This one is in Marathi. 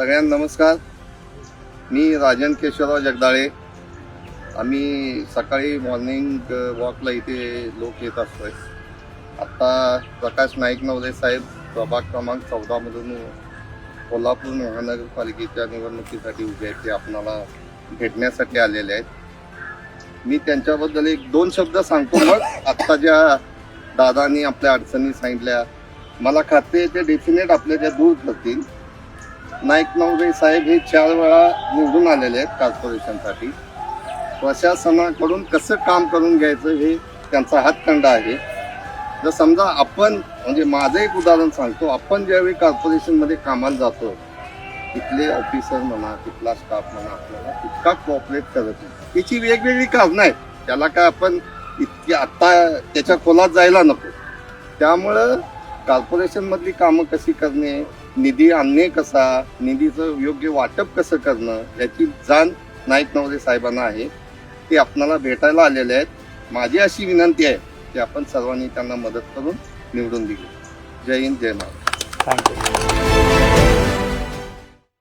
सगळ्यांना नमस्कार. मी राजन केशवराव जगदाळे. आम्ही सकाळी मॉर्निंग वॉकला इथे लोक येत असतोय. आत्ता प्रकाश नाईक नवरे साहेब प्रभाग क्रमांक 14 मधून कोल्हापूर महानगरपालिकेच्या निवडणुकीसाठी उभे आहेत. ते आपणाला भेटण्यासाठी आलेले आहेत. मी त्यांच्याबद्दल 1-2 शब्द सांगतो. मग आत्ता ज्या दादांनी आपल्या अडचणी सांगितल्या मला खात्री आहे ते डेफिनेट आपल्या त्या दूर करतील. नाईक नवरे साहेब हे 4 वेळा निवडून आलेले आहेत कॉर्पोरेशनसाठी. प्रशासनाकडून कसं काम करून घ्यायचं हे त्यांचा हातखंडा आहे. जर समजा आपण म्हणजे माझं एक उदाहरण सांगतो. आपण ज्यावेळी कॉर्पोरेशनमध्ये कामाला जातो तिथले ऑफिसर म्हणा तिथला स्टाफ म्हणा आपल्याला तितका कोऑपरेट करत नाही. त्याची वेगवेगळी कारणं आहेत. त्याला काय आपण इतकी आत्ता त्याच्या खोलात जायला नको. त्यामुळं कॉर्पोरेशनमधली कामं कशी करणे, निधी आणणे कसा, निधीचं योग्य वाटप कसं करणं याची जाण नाईक नवरे साहेबांना आहे. ते आपणाला भेटायला आलेले आहेत. माझी अशी विनंती आहे की आपण सर्वांनी त्यांना मदत करून निवडून दिली. जय हिंद, जय महाराष्ट्र. थँक्यू.